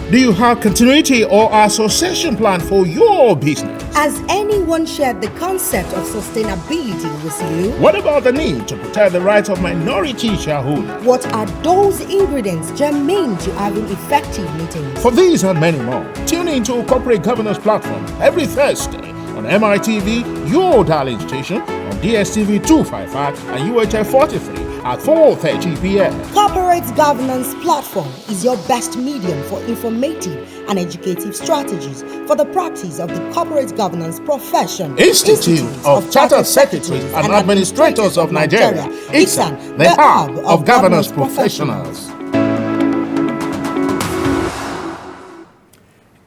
Do you have continuity or association plan for your business? Has anyone shared the concept of sustainability with you? What about the need to protect the rights of minority shareholders? What are those ingredients germane to having effective meetings? For these and many more, tune into Corporate Governance Platform every Thursday on MITV, your darling station, on DSTV 255 and UHF 43 at 4:30 p.m. Corporate Governance Platform is your best medium for informative and educative strategies for the practice of the corporate governance profession. Institute of Chartered Secretaries and Administrators of Nigeria, ICSAN, the hub of governance professionals.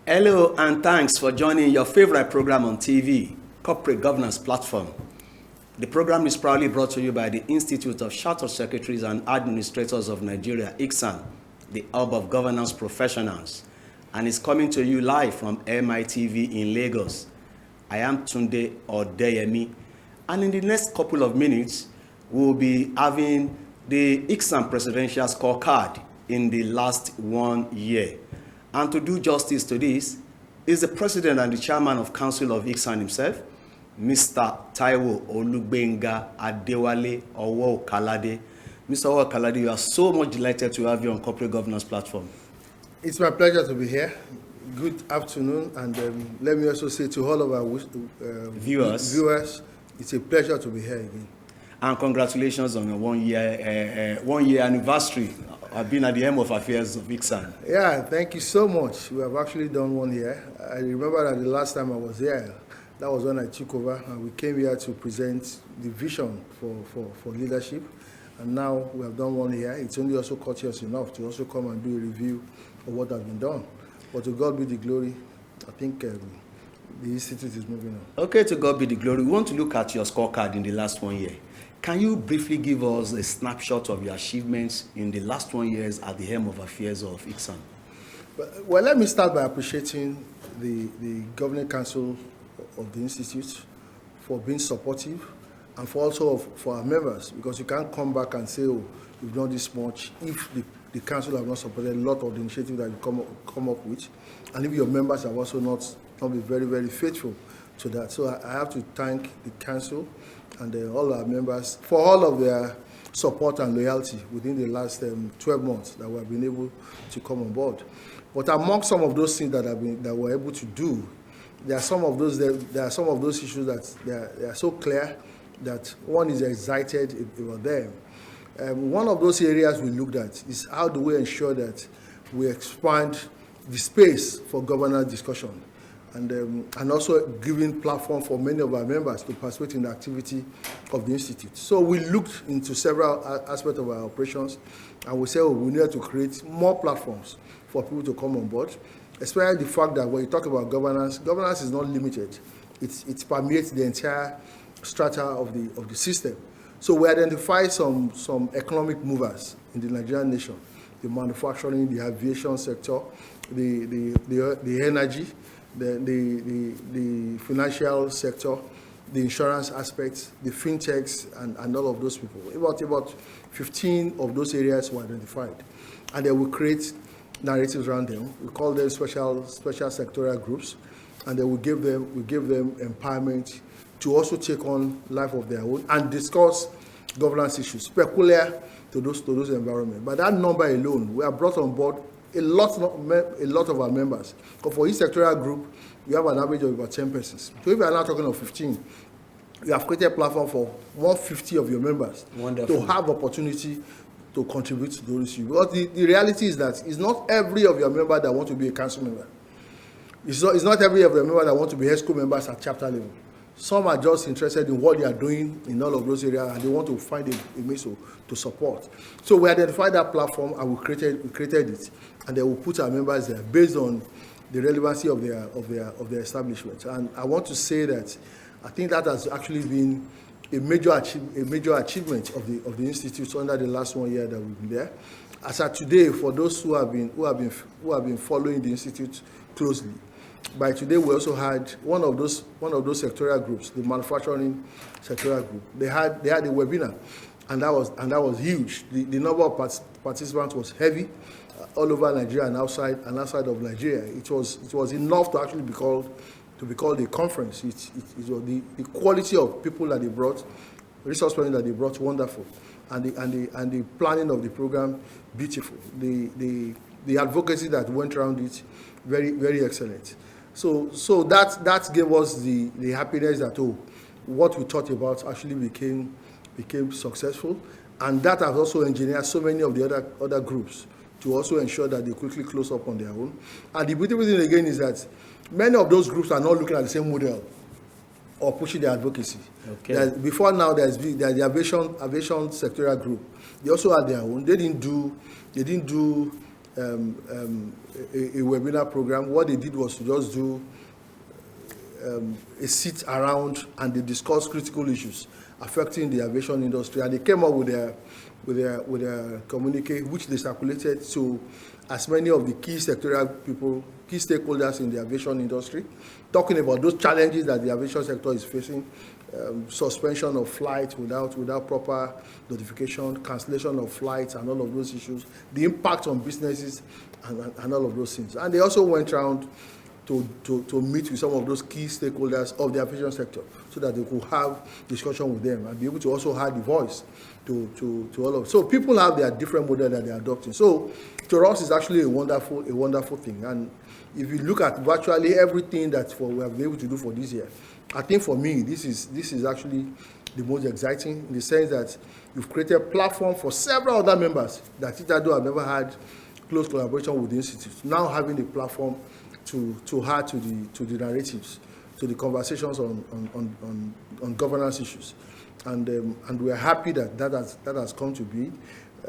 Hello and thanks for joining your favorite program on TV, Corporate Governance Platform. The program is proudly brought to you by the Institute of Chartered Secretaries and Administrators of Nigeria, ICSAN, the hub of governance professionals, and is coming to you live from MITV in Lagos. I am Tunde Odeyemi, and in the next couple of minutes, we'll be having the ICSAN Presidential Scorecard in the last 1 year. And to do justice to this is the President and the Chairman of Council of ICSAN himself, Mr. Taiwo Olugbenga Adewale Owo Kalade. Mr. Owo Kalade, you are so much delighted to have you on Corporate Governance Platform. It's my pleasure to be here. Good afternoon, and let me also say to all of our viewers, it's a pleasure to be here again. And congratulations on your 1 year anniversary. I've been at the helm of affairs of ICSAN. Yeah, thank you so much. We have actually done 1 year. I remember that the last time I was here, that was when I took over, and we came here to present the vision for leadership. And now we have done 1 year. It's only also courteous enough to also come and do a review of what has been done. But to God be the glory. I think the institute is moving on. Okay, to God be the glory. We want to look at your scorecard in the last 1 year. Can you briefly give us a snapshot of your achievements in the last 1 year at the helm of affairs of ICSAN? Well, let me start by appreciating the Governing Council of the Institute for being supportive, and for our members, because you can't come back and say, oh, we've done this much if the council have not supported a lot of the initiatives that you come up with, and if your members have also not been very, very faithful to that. So I have to thank the council and all our members for all of their support and loyalty within the last 12 months that we have been able to come on board. But among some of those things that we're able to do, there are some of those issues that they are so clear that one is excited about them. One of those areas we looked at is how do we ensure that we expand the space for governance discussion, and also giving platform for many of our members to participate in the activity of the institute. So we looked into several aspects of our operations, and we said, oh, we need to create more platforms for people to come on board. Especially the fact that when you talk about governance is not limited. It permeates the entire strata of the system. So we identify some economic movers in the Nigerian nation: the manufacturing, the aviation sector, the energy, the financial sector, the insurance aspects, the fintechs, and all of those people. About 15 of those areas were identified, and then we create narratives around them. We call them special sectorial groups, and then we give them empowerment to also take on life of their own and discuss governance issues peculiar to those environments. By that number alone, we have brought on board a lot of our members. Because for each sectorial group, we have an average of about 10 persons. So if we are now talking of 15, you have created a platform for 150 of your members. Wonderful. To have opportunity to contribute to those issues. Because the reality is that it's not every of your members that want to be a council member. It's not every of your members that want to be ESCO members at chapter level. Some are just interested in what they are doing in all of those areas, and they want to find a means to support. So we identified that platform, and we created it, and then we put our members there based on the relevancy of their establishment. And I want to say that I think that has actually been a major achievement of the institute under the last 1 year that we've been there. As of today, for those who have been following the institute closely, by today we also had one of those sectorial groups, the manufacturing sectorial group. They had a webinar, and that was huge. The number of participants was heavy. all over Nigeria and outside of Nigeria. It was enough to actually be called a conference. It was the quality of people that they brought, resource planning that they brought, wonderful, and the planning of the program, beautiful. The advocacy that went around it, very, very excellent. So that gave us the happiness that what we thought about actually became successful, and that has also engineered so many of the other groups to also ensure that they quickly close up on their own. And the beautiful thing again is that many of those groups are not looking at the same model or pushing their advocacy. Okay. Before now, there's the aviation sectorial group. They also had their own. They didn't do a webinar program. What they did was to just do a sit around, and they discussed critical issues affecting the aviation industry, and they came up with their communique, which they circulated to as many of the key sectorial people, key stakeholders in the aviation industry, talking about those challenges that the aviation sector is facing, suspension of flights without proper notification, cancellation of flights, and all of those issues, the impact on businesses, and all of those things. And they also went around to meet with some of those key stakeholders of the aviation sector, so that they could have discussion with them and be able to also have the voice to all of. So people have their different model that they're adopting. So to us, it's actually a wonderful thing. And if you look at virtually everything that we have been able to do for this year, I think for me, this is actually the most exciting, in the sense that you've created a platform for several other members that Itado have never had close collaboration with the institute. Now having a platform to add to the narratives, to the conversations on governance issues, and we are happy that has come to be.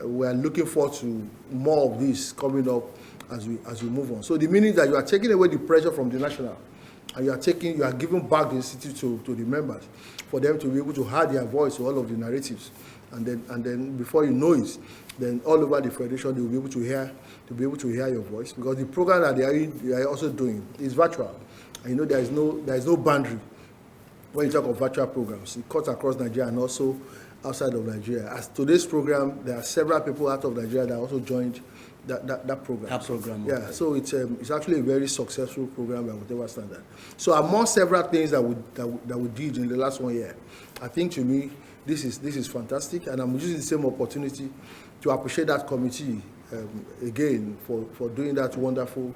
We are looking forward to more of this coming up as we move on. So the meaning that you are taking away the pressure from the national, and you are giving back the institute to the members, for them to be able to add their voice to all of the narratives, and then before you know it, then all over the federation they will be able to hear your voice, because the program that they are also doing is virtual, and there is no boundary when you talk of virtual programs. It cuts across Nigeria and also outside of Nigeria. As today's program, there are several people out of Nigeria that also joined that program. That program. Yeah, so it's actually a very successful program by whatever standard. So among several things that we did in the last 1 year, I think to me this is fantastic, and I'm using the same opportunity to appreciate that committee again for doing that wonderful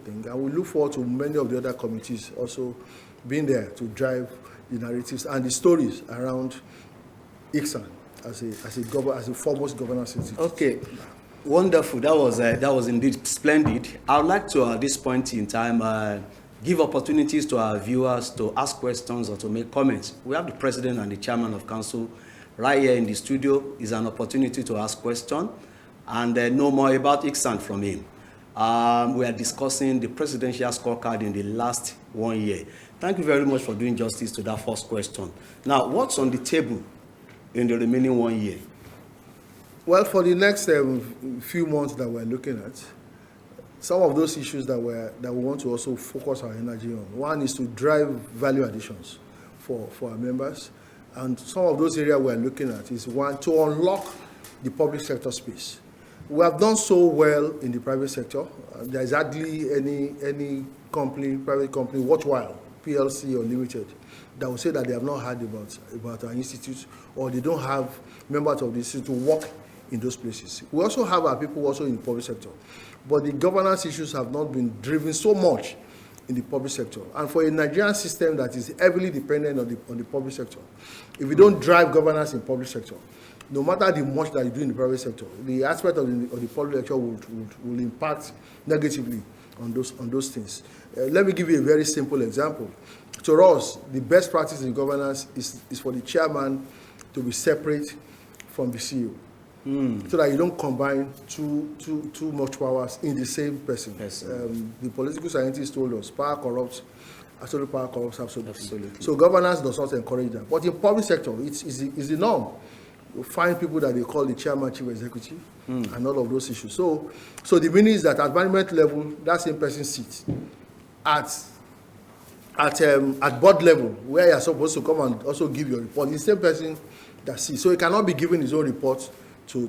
thing. And we look forward to many of the other committees also being there to drive the narratives and the stories around ICSAN as a foremost governance institute. Okay, wonderful. That was indeed splendid. I would like to, at this point in time, give opportunities to our viewers to ask questions or to make comments. We have the president and the chairman of council right here in the studio. It's an opportunity to ask questions and know more about ICSAN from him. We are discussing the presidential scorecard in the last 1 year. Thank you very much for doing justice to that first question. Now, what's on the table in the remaining 1 year? Well, for the next few months that we're looking at, some of those issues that we want to also focus our energy on. One is to drive value additions for our members. And some of those areas we're looking at is, one, to unlock the public sector space. We have done so well in the private sector. There is hardly any private company, worthwhile, PLC or limited, that will say that they have not heard about our institute, or they don't have members of the institute to work in those places. We also have our people also in the public sector, but the governance issues have not been driven so much in the public sector. And for a Nigerian system that is heavily dependent on the public sector, if we don't drive governance in public sector, no matter the much that you do in the private sector, the aspect of the public sector will impact negatively on those things. Let me give you a very simple example. To us, the best practice in governance is for the chairman to be separate from the CEO, so that you don't combine too much powers in the same person. The political scientists told us, power corrupts, absolute power corrupts absolutely. So governance does not encourage that. But in public sector, it's the norm. You find people that they call the chairman, chief executive, and all of those issues. So the meaning is that at management level, that same person sits. At board level, where you're supposed to come and also give your report, the same person that sits. So he cannot be giving his own report to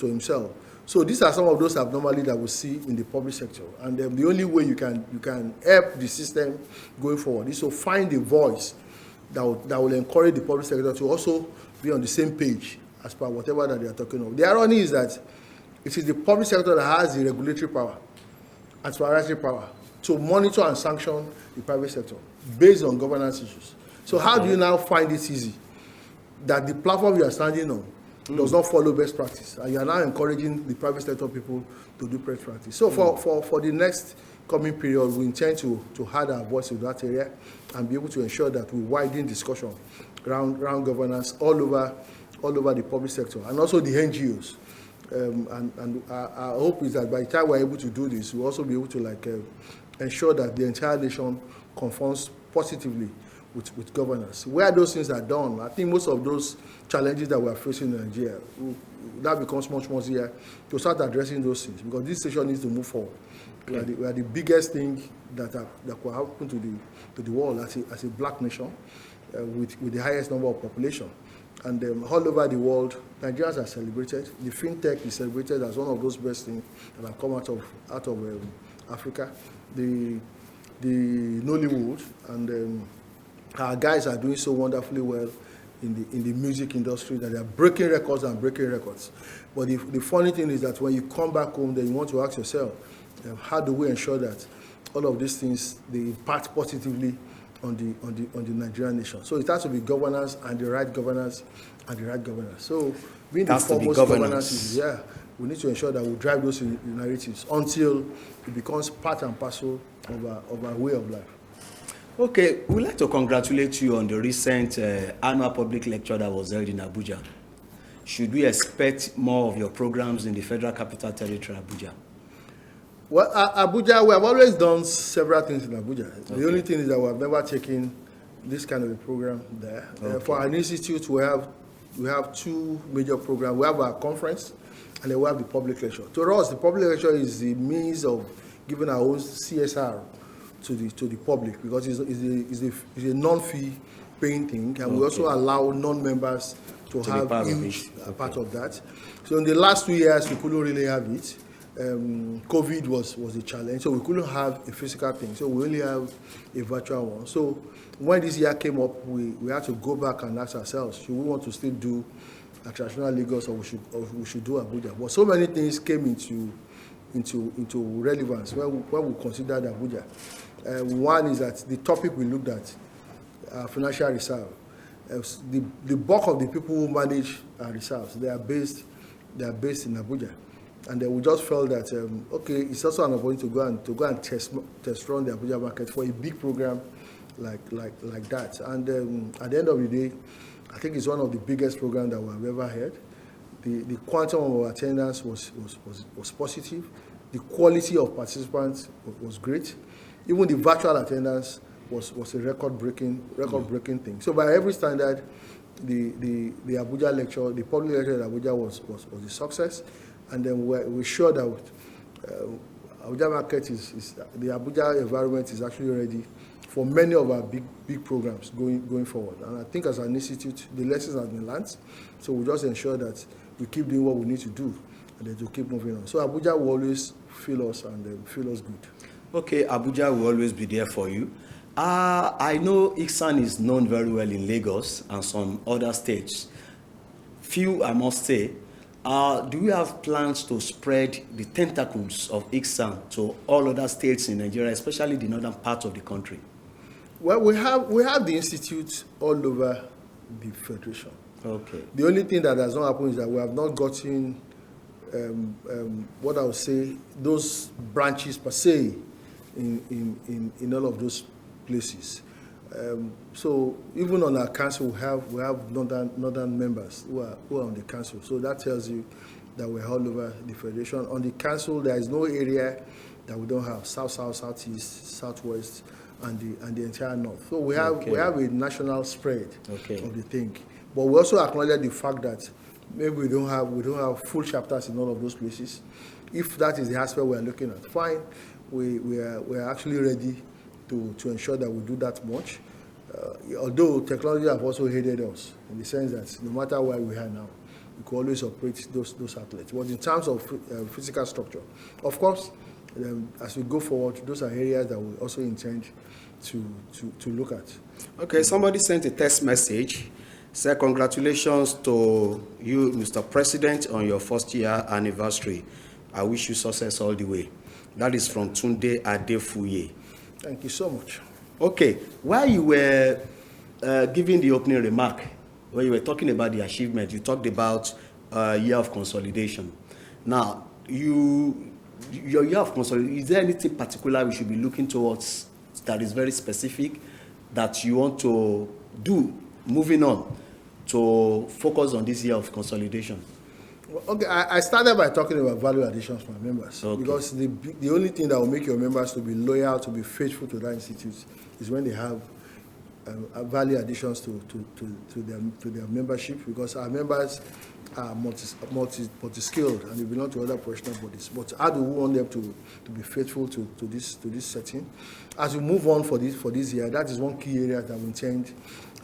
himself. So these are some of those abnormalities that we see in the public sector. And the only way you can help the system going forward is to find a voice that will encourage the public sector to also be on the same page as per whatever that they are talking about. The irony is that it is the public sector that has the regulatory power and supervisory power to monitor and sanction the private sector based on governance issues. So how do you now find it easy that the platform you are standing on does not follow best practice, and you are now encouraging the private sector people to do best practice? So for the next coming period, we intend to add our voice in that area and be able to ensure that we widen discussion around governance all over the public sector and also the NGOs. And our hope is that by the time we're able to do this, we'll also be able to ensure that the entire nation conforms positively with governance. Where those things are done, I think most of those challenges that we are facing in Nigeria, that becomes much more easier to start addressing those things, because this nation needs to move forward. Okay. We are the biggest thing that could happen to the world as a black nation with the highest number of population. And all over the world, Nigerians are celebrated. The fintech is celebrated as one of those best things that have come out of Africa. The Nollywood and our guys are doing so wonderfully well in the music industry that they are breaking records and breaking records. But the funny thing is that when you come back home, then you want to ask yourself, how do we ensure that all of these things they impact positively on the Nigerian nation? So it has to be governance and the right governance and the right governance. So being the foremost governance is we need to ensure that we drive those narratives until it becomes part and parcel of our way of life. Okay, we'd like to congratulate you on the recent annual public lecture that was held in Abuja. Should we expect more of your programs in the Federal Capital Territory, Abuja? Well, Abuja, we have always done several things in Abuja. Okay. The only thing is that we have never taken this kind of a program there. Okay. For our institute, we have two major programs. We have our conference, and then we have the public lecture. To us, the public lecture is the means of giving our own CSR to the public, because it's a non-fee paying thing, and we also allow non-members to have part of that. So in the last 2 years, we couldn't really have it. COVID was a challenge, so we couldn't have a physical thing. So we only have a virtual one. So when this year came up, we had to go back and ask ourselves, should we want to still do a traditional Lagos, or we should do Abuja? But so many things came into relevance when we considered Abuja. One is that the topic we looked at, financial reserve. The bulk of the people who manage our reserves, they are based in Abuja, and we just felt that okay, it's also an opportunity to go and test run the Abuja market for a big program like that. And at the end of the day, I think it's one of the biggest programs that we have ever had. The quantum of attendance was positive. The quality of participants was great. Even the virtual attendance was a record-breaking thing. So by every standard, the Abuja lecture, the public lecture at Abuja was a success. And then we're sure that Abuja market is the Abuja environment is actually ready for many of our big programs going forward. And I think as an institute, the lessons have been learned. So we just ensure that we keep doing what we need to do, and then to keep moving on. So Abuja will always feel us and feel us good. Okay, Abuja will always be there for you. I know ICSAN is known very well in Lagos and some other states. Few, I must say. Do you have plans to spread the tentacles of ICSAN to all other states in Nigeria, especially the northern part of the country? Well, we have the institute all over the federation. Okay. The only thing that has not happened is that we have not gotten what I would say those branches per se in all of those places. So even on our council, we have northern members who are on the council. So that tells you that we're all over the federation. On the council, there is no area that we don't have: south, southeast, southwest, and the entire north. So we have a national spread of the thing. But we also acknowledge the fact that maybe we don't have full chapters in all of those places. If that is the aspect we are looking at, fine. We are actually ready to ensure that we do that much. Although technology have also aided us in the sense that no matter where we are now, we could always operate those outlets. But in terms of physical structure, of course, as we go forward, those are areas that we also intend to look at. Okay, somebody sent a text message. Said, congratulations to you, Mr. President, on your first year anniversary. I wish you success all the way. That is from Tunde Adefuye. Thank you so much. Okay, while you were giving the opening remark, when you were talking about the achievement, you talked about year of consolidation. Now, your year of consolidation, is there anything particular we should be looking towards that is very specific that you want to do moving on to focus on this year of consolidation? Well, okay, I started by talking about value additions for members. Okay. Because the only thing that will make your members to be loyal, to be faithful to that institute is when they have value additions to their membership, because our members are multi-skilled and they belong to other professional bodies. But how do we want them to be faithful to this setting? As we move on for this year, that is one key area that we intend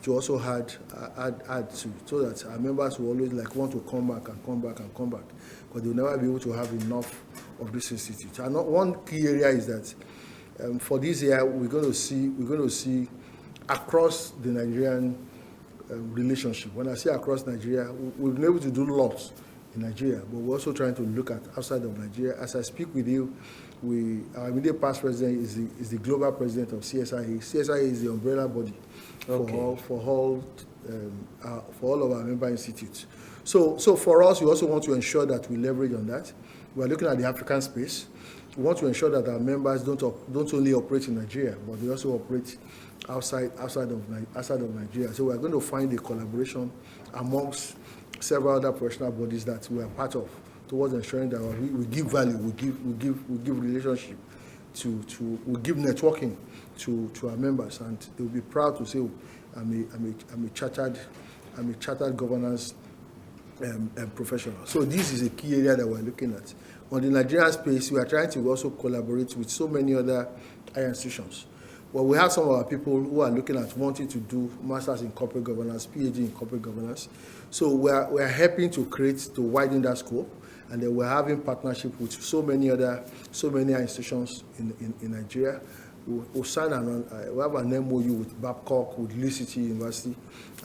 to also add to, so that our members will always want to come back, because they'll never be able to have enough of this institute. And one key area is that for this year, we're going to see across the Nigerian relationship. When I say across Nigeria, we've been able to do lots in Nigeria, but we're also trying to look at outside of Nigeria. As I speak with you, our immediate past president is the global president of CSIA. CSIA is the umbrella body for all of our member institutes. So for us, we also want to ensure that we leverage on that. We are looking at the African space. We want to ensure that our members don't only operate in Nigeria, but they also operate outside of Nigeria. So we are going to find a collaboration amongst several other professional bodies that we are part of, towards ensuring that we give value, we give relationship, we give networking to our members, and they will be proud to say, I'm a chartered governance professional. So this is a key area that we're looking at. On the Nigerian space, we are trying to also collaborate with so many other higher institutions. Well, we have some of our people who are looking at wanting to do masters in corporate governance, PhD in corporate governance. So we are helping to widen that scope, and then we're having partnership with so many institutions in Nigeria. We have an MOU with Babcock, with Lee City University,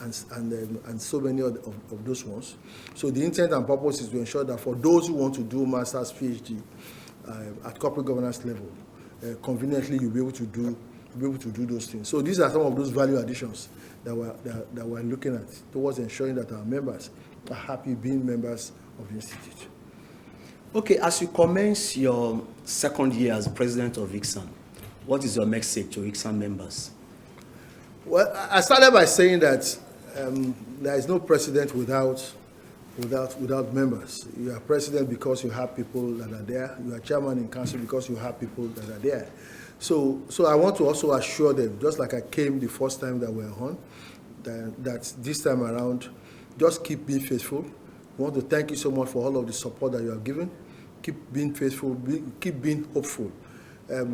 and so many of those ones. So the intent and purpose is to ensure that for those who want to do masters, PhD at corporate governance level, conveniently you'll be able to do those things. So these are some of those value additions that we're looking at towards ensuring that our members are happy being members of the institute. Okay, as you commence your second year as president of ICSAN, what is your message to ICSAN members? Well, I started by saying that there is no president without members. You are president because you have people that are there. You are chairman in council because you have people that are there. So I want to also assure them, just like I came the first time that we're on, that this time around, just keep being faithful. We want to thank you so much for all of the support that you have given. Keep being faithful, keep being hopeful.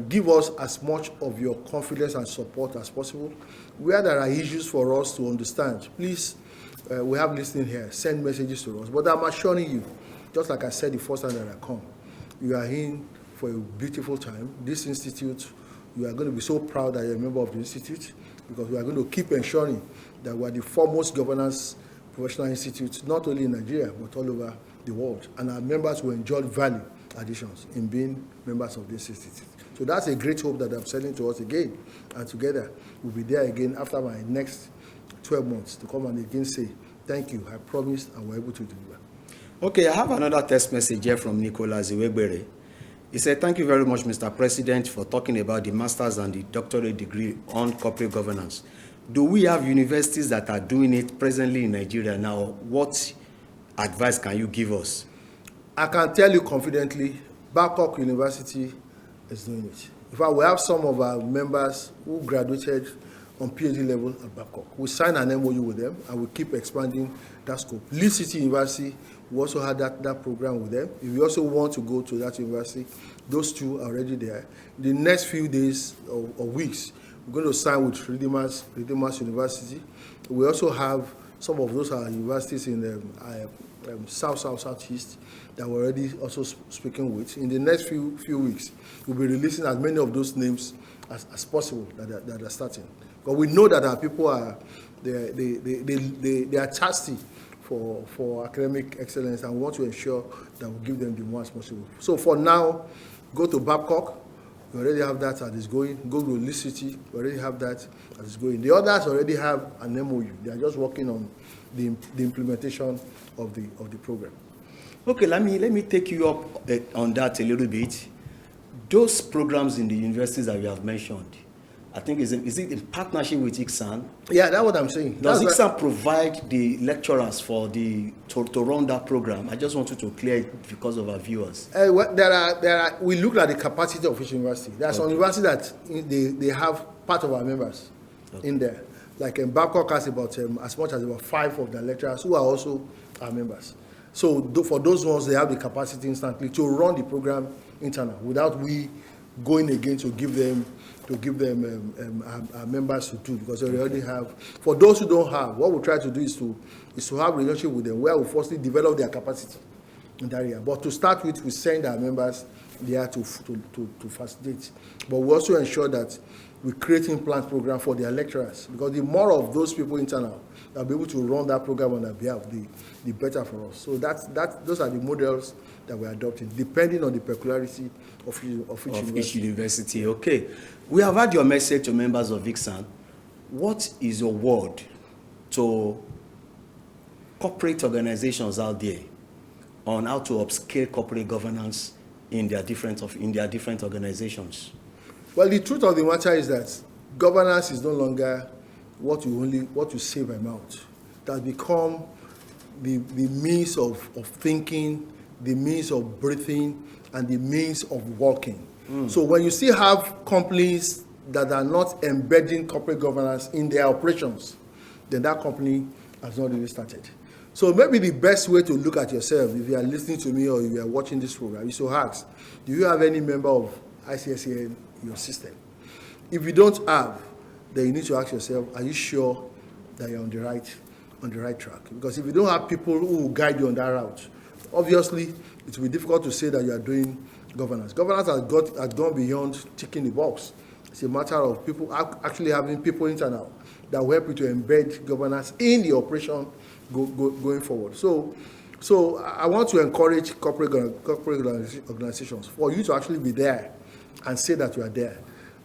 Give us as much of your confidence and support as possible. Where there are issues for us to understand, please, we have listening here, send messages to us. But I'm assuring you, just like I said the first time that I come, you are in for a beautiful time. This institute, you are going to be so proud that you're a member of the institute, because we are going to keep ensuring that we are the foremost governance professional institute, not only in Nigeria, but all over the world. And our members will enjoy value additions in being members of this institute. So that's a great hope that I'm sending to us again. And together, we'll be there again after my next 12 months to come and again say, thank you, I promised, and we're able to deliver. Okay, I have another text message here from Nicholas Iwegbere. He said, thank you very much, Mr. President, for talking about the master's and the doctorate degree on corporate governance. Do we have universities that are doing it presently in Nigeria now? What advice can you give us? I can tell you confidently, Babcock University is doing it. In fact, we have some of our members who graduated on PhD level at Babcock. We signed an MOU with them, and we keep expanding that scope. Lee City University, we also had that program with them. If you also want to go to that university, those two are already there. The next few days or weeks, we're going to sign with Redeemers University. We also have some of those universities in Southeast that we're already also speaking with. In the next few weeks, we'll be releasing as many of those names as possible that are starting. But we know that our people are they are thirsty for academic excellence, and we want to ensure that we give them the most possible. So for now, go to Babcock. We already have that that is going. Go to Lee City. We already have that is going. The others already have an MOU. They are just working on the implementation of the program. Okay, let me take you up on that a little bit. Those programs in the universities that you have mentioned, I think is it in partnership with ICSAN? Yeah, that's what I'm saying. Does ICSAN provide the lecturers for to run that program? I just wanted to clear it because of our viewers. Well, we look at the capacity of each university. There are some universities that they have part of our members in there. Like Babcock has about as much as about 5 of their lecturers who are also our members. So for those ones, they have the capacity instantly to run the program internal without we going again to give them our members to do, because they already have. For those who don't have, what we try to do is to have a relationship with them where we firstly develop their capacity in that area. But to start with, we send our members there to facilitate. But we also ensure that we create implant program for their lecturers, because the more of those people internal that will be able to run that program on their behalf, the better for us. So those are the models that we're adopting, depending on the peculiarity of each university. Okay. We have had your message to members of ICSAN. What is your word to corporate organizations out there on how to upscale corporate governance in their different organizations? Well, the truth of the matter is that governance is no longer what you say by mouth. It has become the means of thinking, the means of breathing, and the means of working. So when you still have companies that are not embedding corporate governance in their operations, then that company has not really started. So maybe the best way to look at yourself, if you are listening to me or if you are watching this program, is to ask, do you have any member of ICSAN in your system? If you don't have, then you need to ask yourself, are you sure that you're on the right track? Because if you don't have people who will guide you on that route, obviously it will be difficult to say that you are doing governance. Governance has gone beyond ticking the box. It's a matter of people actually having people internal that will help you to embed governance in the operation going forward. So I want to encourage corporate organizations for you to actually be there and say that you are there.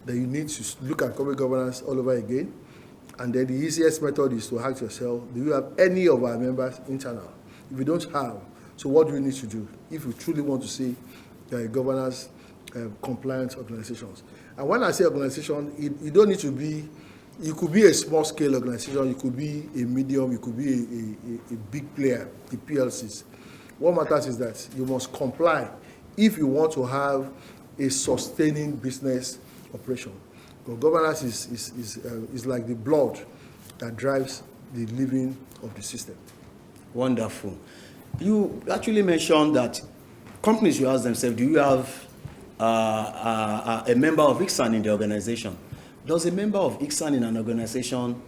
That you need to look at corporate governance all over again. And then the easiest method is to ask yourself, do you have any of our members internal? If you don't have, so what do you need to do if you truly want to see governance compliant organizations? And when I say organization, you don't need to be, you could be a small scale organization, you could be a medium, you could be a big player, the PLCs. What matters is that you must comply if you want to have a sustaining business operation. But governance is like the blood that drives the living of the system. Wonderful. You actually mentioned that companies should ask themselves, do you have a member of ICSAN in the organization? Does a member of ICSAN in an organization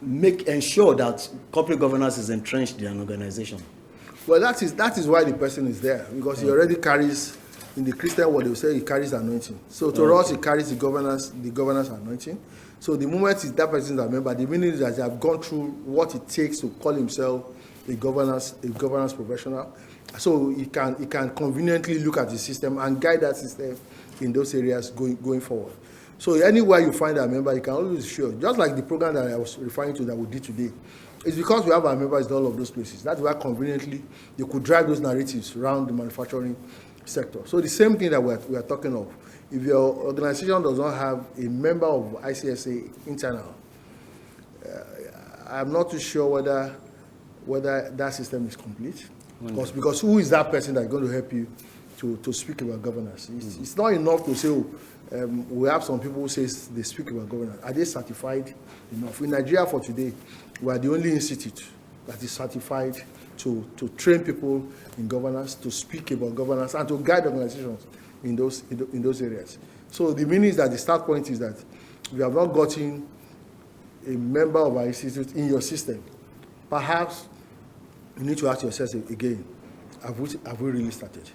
ensure that corporate governance is entrenched in an organization? Well, that is why the person is there, because he already carries, in the Christian world, they will say he carries anointing. So to us, he carries the governance anointing. So the moment that person is a member, the meaning is that they have gone through what it takes to call himself a governance professional. So he can conveniently look at the system and guide that system in those areas going forward. So anywhere you find a member, you can always show. Just like the program that I was referring to that we did today, it's because we have our members in all of those places. That's why conveniently you could drive those narratives around the manufacturing sector. So the same thing that we are talking of. If your organization does not have a member of ICSA internal, I'm not too sure whether that system is complete. Because who is that person that's going to help you to speak about governance? It's not enough to say, we have some people who say they speak about governance. Are they certified enough? In Nigeria for today, we are the only institute that is certified to train people in governance, to speak about governance, and to guide organizations in those areas. So the meaning is that the start point is that we have not gotten a member of our institute in your system. Perhaps you need to ask yourself again, have we really started?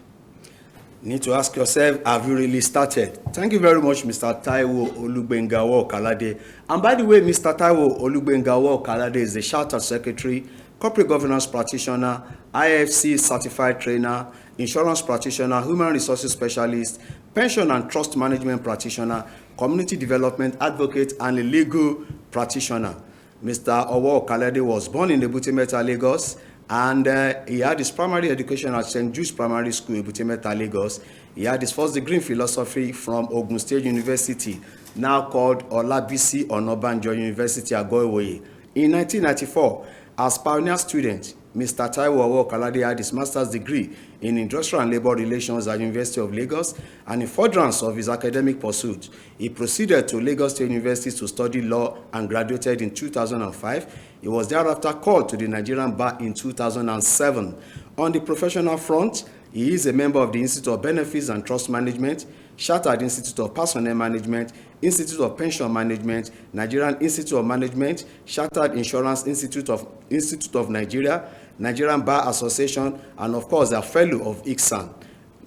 You need to ask yourself, have you really started? Thank you very much, Mr. Taiwo Olugbengawo Okalade. And by the way, Mr. Taiwo Olugbengawo Okalade is the Chartered Secretary, Corporate Governance Practitioner, IFC Certified Trainer, Insurance Practitioner, Human Resources Specialist, Pension and Trust Management Practitioner, Community Development Advocate, and a Legal Practitioner. Mr. Owo Okalade was born in Ebutimeta, Lagos, and he had his primary education at St. Jude's Primary School, Ebutimeta, Lagos. He had his first degree in philosophy from Ogun State University, now called Olabisi Onabanjo University, Agoiwoye. In 1994, as pioneer student, Mr. Taiwo Owo Okalade had his master's degree in Industrial and Labour Relations at University of Lagos, and in furtherance of his academic pursuit, he proceeded to Lagos State University to study law and graduated in 2005. He was thereafter called to the Nigerian Bar in 2007. On the professional front, he is a member of the Institute of Benefits and Trust Management, Chartered Institute of Personnel Management, Institute of Pension Management, Nigerian Institute of Management, Chartered Insurance Institute of Nigeria, Nigerian Bar Association, and of course, a fellow of ICSAN.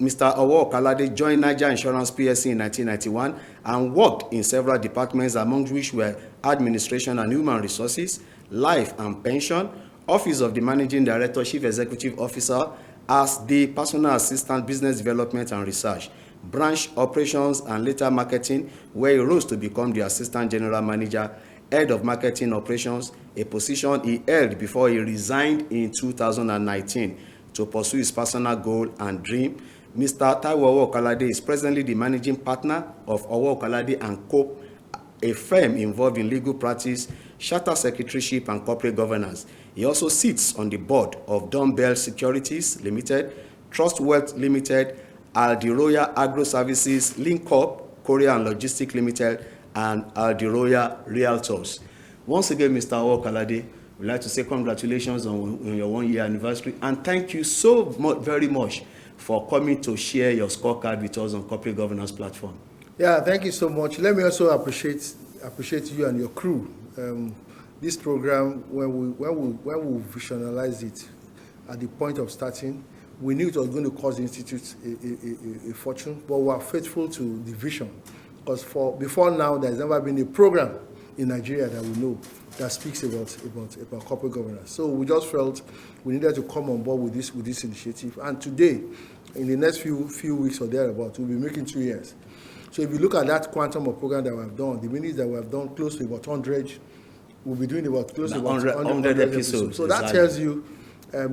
Mr. Owo Okalade joined Niger Insurance PLC in 1991 and worked in several departments, among which were Administration and Human Resources, Life and Pension, Office of the Managing Director, Chief Executive Officer, as the Personal Assistant, Business Development and Research, Branch Operations and later Marketing, where he rose to become the Assistant General Manager, Head of Marketing Operations, a position he held before he resigned in 2019 to pursue his personal goal and dream. Mr. Taiwo Owo Okalade is presently the Managing Partner of Owo Okalade & Co., a firm involved in legal practice, charter secretaryship, and corporate governance. He also sits on the board of Dumbbell Securities Limited, Trust Wealth Limited, Aldiroya Agro Services, Link Up, Korea and Logistics Limited, and Aldiroya Realtors. Once again, Mr. Owo Okalade, we'd like to say congratulations on your 1-year anniversary, and thank you so much, very much, for coming to share your scorecard with us on Corporate Governance Platform. Yeah, thank you so much. Let me also appreciate you and your crew. This program, when we visualized it at the point of starting, we knew it was going to cost the Institute a fortune, but we are faithful to the vision. Because before now, there's never been a program in Nigeria that we know that speaks about corporate governance. So we just felt we needed to come on board with this initiative. And today, in the next few weeks or thereabouts, we'll be making 2 years. So if you look at that quantum of program that we have done, the minutes that we have done close to about 100, we'll be doing about close to about 100 episodes. So that tells you,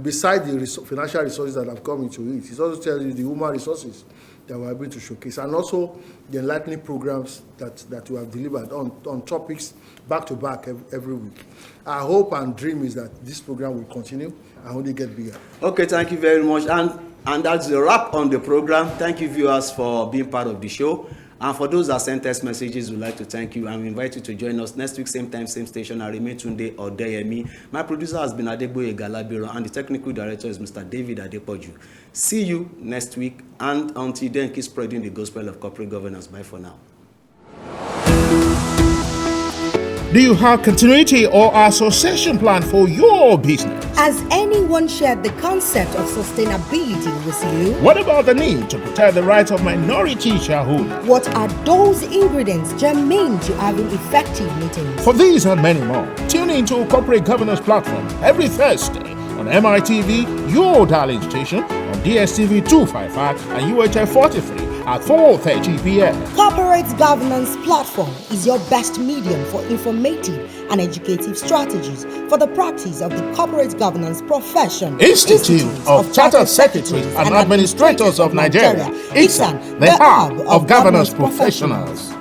beside the financial resources that have come into it, it also tells you the human resources that we're able to showcase, and also the enlightening programs that we have delivered on topics back to back every week. Our hope and dream is that this program will continue and only get bigger. Okay, thank you very much. And that's the wrap on the program. Thank you, viewers, for being part of the show. And for those that sent us messages, we'd like to thank you and we invite you to join us next week, same time, same station. I remain Tunde Odeyemi. My producer has been Adegboye Galabiro, and the technical director is Mr. David Adepoju. See you next week, and until then, keep spreading the gospel of corporate governance. Bye for now. Do you have continuity or association plan for your business? Has anyone shared the concept of sustainability with you? What about the need to protect the rights of minority shareholders? What are those ingredients germane to having effective meetings? For these and many more, tune into Corporate Governance Platform every Thursday on MITV, your darling station, on DSTV 255 and UHF 43 at 4:30 p.m. Corporate Governance Platform is your best medium for informative and educative strategies for the practice of the corporate governance profession. Institute of Chartered Secretaries and Administrators of Nigeria, ICSAN, the hub of governance professionals.